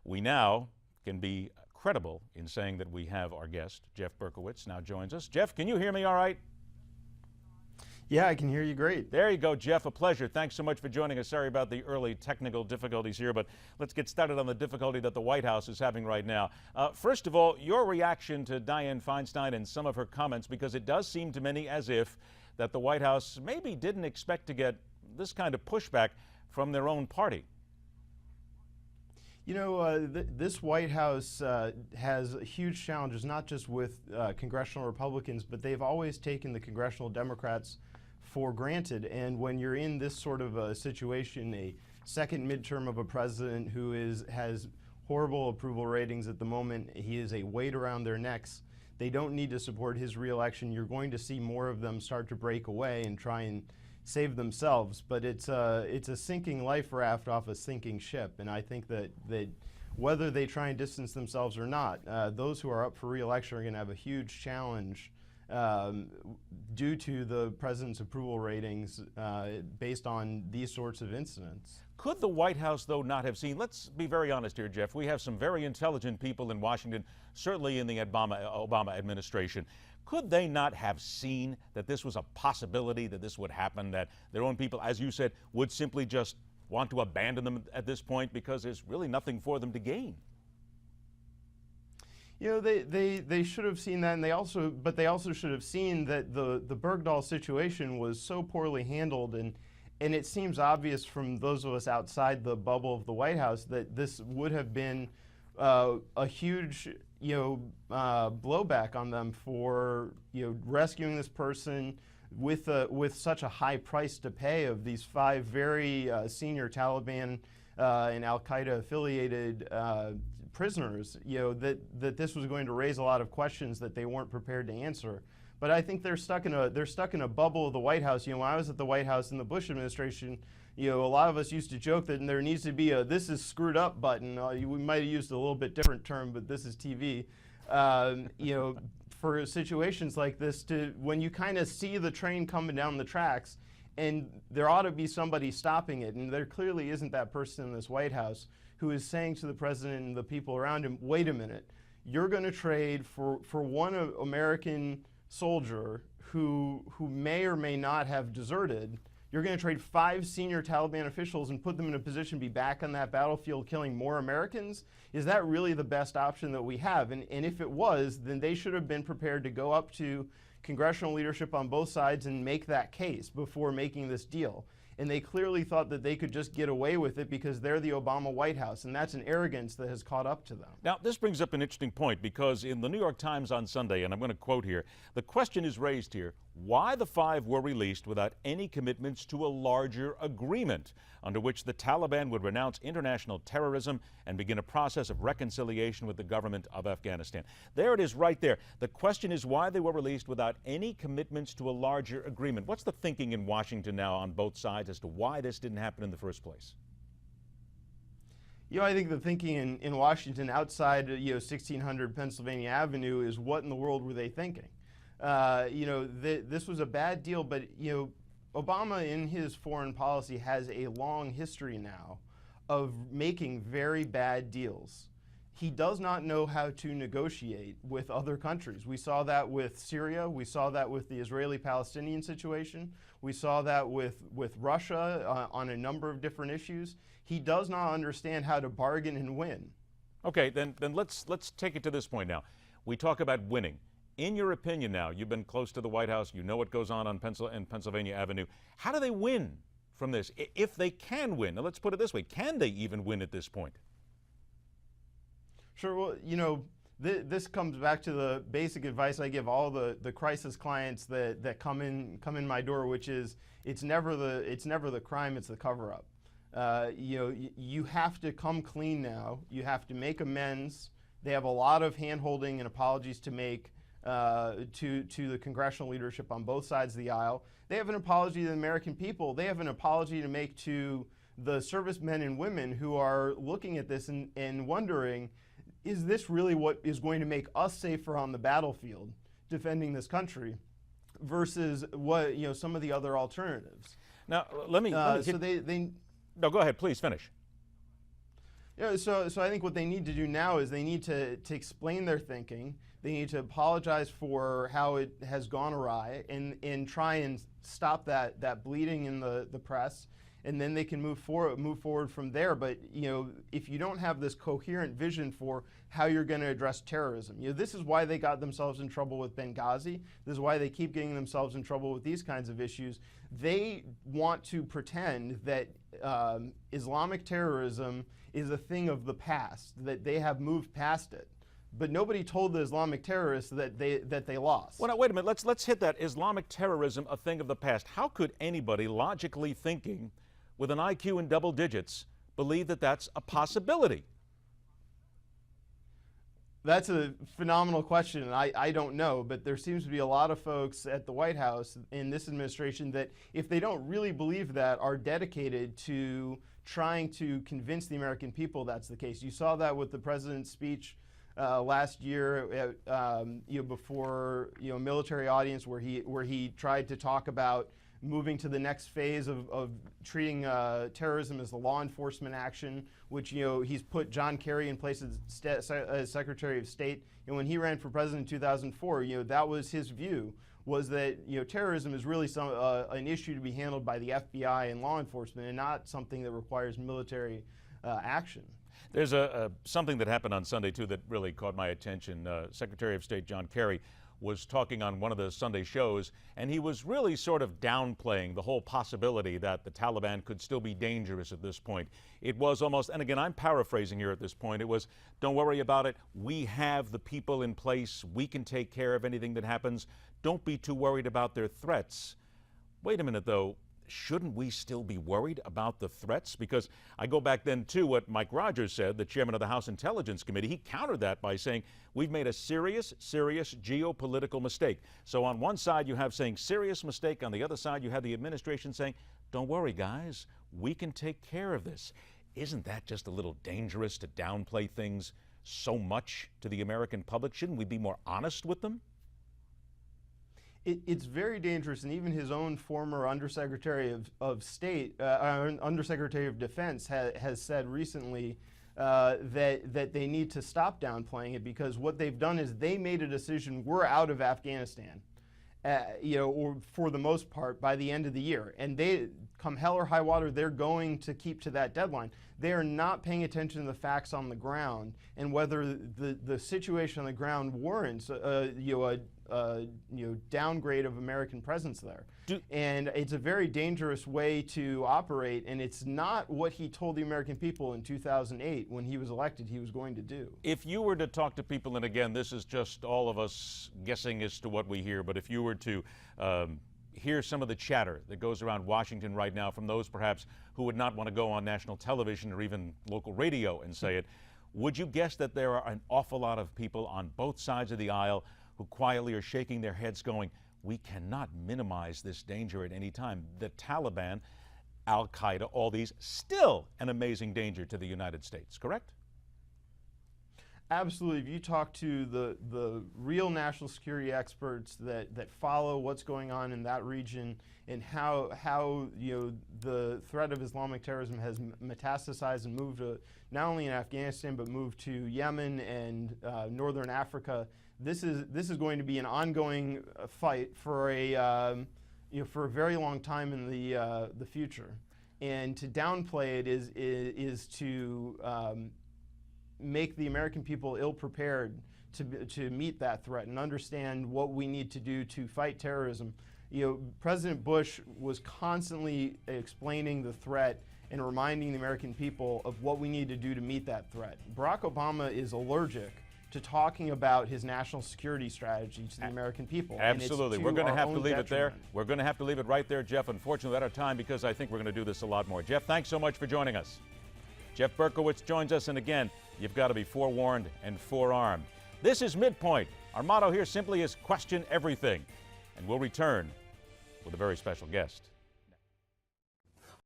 we now can be credible in saying that we have our guest, Jeff Berkowitz, now joins us. Jeff, can you hear me all right? Yeah, I can hear you great. There you go, Jeff. A pleasure. Thanks so much for joining us. Sorry about the early technical difficulties here, but let's get started on the difficulty that the White House is having right now. First of all, your reaction to Dianne Feinstein and some of her comments, because it does seem to many as if that the White House maybe didn't expect to get this kind of pushback from their own party. You know, this White House has huge challenges, not just with congressional Republicans, but they've always taken the congressional Democrats for granted. And when you're in this sort of a situation, a second midterm of a president who has horrible approval ratings at the moment, he is a weight around their necks. They don't need to support his reelection. You're going to see more of them start to break away and try and save themselves. But it's a sinking life raft off a sinking ship. And I think that whether they try and distance themselves or not, those who are up for reelection are going to have a huge challenge due to the president's approval ratings based on these sorts of incidents. Could the White House, though, not have seen, let's be very honest here, Jeff, we have some very intelligent people in Washington, certainly in the Obama administration. Could they not have seen that this was a possibility, that this would happen, that their own people, as you said, would simply just want to abandon them at this point because there's really nothing for them to gain? You know, they should have seen that, and they also should have seen that the Bergdahl situation was so poorly handled, and it seems obvious from those of us outside the bubble of the White House that this would have been a huge blowback on them for rescuing this person with such a high price to pay of these 5 very senior Taliban and Al-Qaeda affiliated prisoners, that this was going to raise a lot of questions that they weren't prepared to answer. But I think they're stuck in a bubble of the White House. When I was at the White House in the Bush administration, a lot of us used to joke that there needs to be a "this is screwed up" button. We might have used a little bit different term, but this is TV. For situations like this, when you kind of see the train coming down the tracks, and there ought to be somebody stopping it, and there clearly isn't that person in this White House who is saying to the president and the people around him, wait a minute, you're going to trade for one American soldier who may or may not have deserted, you're going to trade 5 senior Taliban officials and put them in a position to be back on that battlefield killing more Americans? Is that really the best option that we have? And if it was, then they should have been prepared to go up to congressional leadership on both sides and make that case before making this deal. And they clearly thought that they could just get away with it because they're the Obama White House, and that's an arrogance that has caught up to them. Now, this brings up an interesting point, because in the New York Times on Sunday, and I'm going to quote here, the question is raised here, why the 5 were released without any commitments to a larger agreement under which the Taliban would renounce international terrorism and begin a process of reconciliation with the government of Afghanistan. There it is right there. The question is why they were released without any commitments to a larger agreement. What's the thinking in Washington now on both sides as to why this didn't happen in the first place? I think the thinking in Washington outside 1600 Pennsylvania Avenue is, what in the world were they thinking? This was a bad deal, but Obama in his foreign policy has a long history now of making very bad deals. He does not know how to negotiate with other countries. We saw that with Syria. We saw that with the Israeli-Palestinian situation. We saw that with Russia on a number of different issues. He does not understand how to bargain and win. Okay, then let's take it to this point now. We talk about winning. In your opinion now, you've been close to the White House, you know what goes on Pennsylvania Avenue. How do they win from this, if they can win? Now, let's put it this way. Can they even win at this point? Sure. Well, this comes back to the basic advice I give all the crisis clients that come in my door, which is it's never the crime, it's the cover-up. You have to come clean now. You have to make amends. They have a lot of hand-holding and apologies to make to the congressional leadership on both sides of the aisle. They have an apology to the American people. They have an apology to make to the servicemen and women who are looking at this and wondering, is this really what is going to make us safer on the battlefield defending this country versus what some of the other alternatives? Now let me so they no, go ahead, please finish. So I think what they need to do now is they need to explain their thinking. They need to apologize for how it has gone awry and try and stop that bleeding in the press. And then they can move forward from there. But if you don't have this coherent vision for how you're going to address terrorism, this is why they got themselves in trouble with Benghazi. This is why they keep getting themselves in trouble with these kinds of issues. They want to pretend that Islamic terrorism is a thing of the past, that they have moved past it. But nobody told the Islamic terrorists that they lost. Well, now, wait a minute. Let's hit that. Islamic terrorism, a thing of the past. How could anybody logically thinking with an IQ in double digits believe that that's a possibility? That's a phenomenal question, and I don't know, but there seems to be a lot of folks at the White House in this administration that, if they don't really believe that, are dedicated to trying to convince the American people that's the case. You saw that with the president's speech last year before a military audience where he tried to talk about moving to the next phase of treating terrorism as a law enforcement action, which he's put John Kerry in place as Secretary of State. And when he ran for president in 2004, that was his view, was that terrorism is really an issue to be handled by the FBI and law enforcement, and not something that requires military action. There's something that happened on Sunday too that really caught my attention. Secretary of State John Kerry was talking on one of the Sunday shows, and he was really sort of downplaying the whole possibility that the Taliban could still be dangerous at this point. It was almost, and again, I'm paraphrasing here at this point, it was, don't worry about it. We have the people in place. We can take care of anything that happens. Don't be too worried about their threats. Wait a minute, though. Shouldn't we still be worried about the threats? Because I go back then to what Mike Rogers said, the chairman of the House Intelligence Committee. He countered that by saying, we've made a serious geopolitical mistake. So on one side you have saying serious mistake, on the other side you have the administration saying, don't worry guys, we can take care of this. Isn't that just a little dangerous to downplay things so much to the American public? Shouldn't we be more honest with them? It's very dangerous, and even his own former Undersecretary of State, Undersecretary of Defense, has said recently that they need to stop downplaying it, because what they've done is they made a decision: we're out of Afghanistan, or for the most part by the end of the year, and they, come hell or high water, they're going to keep to that deadline. They are not paying attention to the facts on the ground and whether the situation on the ground warrants downgrade of American presence there. And it's a very dangerous way to operate, and it's not what he told the American people in 2008 when he was elected he was going to do. If you were to talk to people, and again, this is just all of us guessing as to what we hear, but if you were to hear some of the chatter that goes around Washington right now from those perhaps who would not want to go on national television or even local radio and say it, would you guess that there are an awful lot of people on both sides of the aisle who quietly are shaking their heads going, we cannot minimize this danger at any time? The Taliban, Al-Qaeda, all these, still an amazing danger to the United States, correct? Absolutely. If you talk to the real national security experts that follow what's going on in that region and how the threat of Islamic terrorism has metastasized and moved to, not only in Afghanistan but moved to Yemen and northern Africa, this is going to be an ongoing fight for a very long time in the future. And to downplay it is to make the American people ill-prepared to meet that threat and understand what we need to do to fight terrorism. President Bush was constantly explaining the threat and reminding the American people of what we need to do to meet that threat. Barack Obama is allergic to talking about his national security strategy to the American people. Absolutely. We're going to have to leave it there. We're going to have to leave it right there, Jeff. Unfortunately, we're out of time because I think we're going to do this a lot more. Jeff, thanks so much for joining us. Jeff Berkowitz joins us, and again, you've got to be forewarned and forearmed. This is Midpoint. Our motto here simply is question everything, and we'll return with a very special guest.